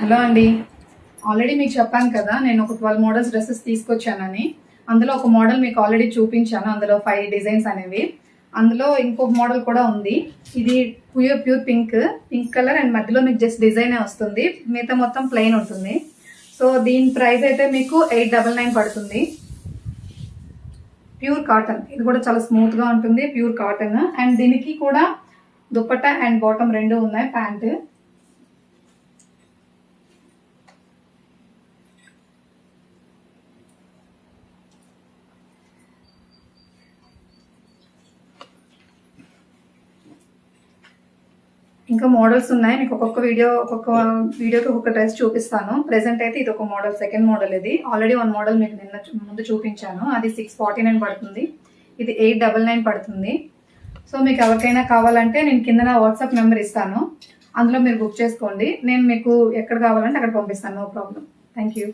Hello అండి, already మీకు చెప్పాను కదా నేను ఒక 12 మోడల్స్ డ్రెస్సెస్ తీసుకొచ్చానని. అందులో ఒక మోడల్ మీకు ఆల్రెడీ చూపించాను, అందులో 5 డిజైన్స్ అనేవి. అందులో ఇంకొక మోడల్ కూడా ఉంది. ఇది ప్యూర్ పింక్ కలర్ అండ్ మధ్యలో మీకు జస్ట్ డిజైనే వస్తుంది, మిగతా మొత్తం ప్లెయిన్ ఉంటుంది. సో దీని ప్రైస్ అయితే మీకు 899 పడుతుంది. ప్యూర్ కాటన్, ఇది కూడా చాలా స్మూత్ గా ఉంటుంది, ప్యూర్ కాటన్. అండ్ దీనికి కూడా దుపట్టా అండ్ బాటమ్ రెండు ఉన్నాయి, ప్యాంట్. ఇంకా మోడల్స్ ఉన్నాయి, మీకు ఒక్కొక్క వీడియోకి ఒక్కొక్క డ్రెస్ చూపిస్తాను. ప్రెసెంట్ అయితే ఇది ఒక మోడల్, సెకండ్ మోడల్. ఇది ఆల్రెడీ 1 మోడల్ మీకు నిన్న ముందు చూపించాను, అది 649 పడుతుంది. ఇది 899 పడుతుంది. సో మీకు ఎవరికైనా కావాలంటే నేను కింద నా వాట్సాప్ నెంబర్ ఇస్తాను, అందులో మీరు బుక్ చేసుకోండి. నేను మీకు ఎక్కడ కావాలంటే అక్కడ పంపిస్తాను, నో ప్రాబ్లం. Thank you.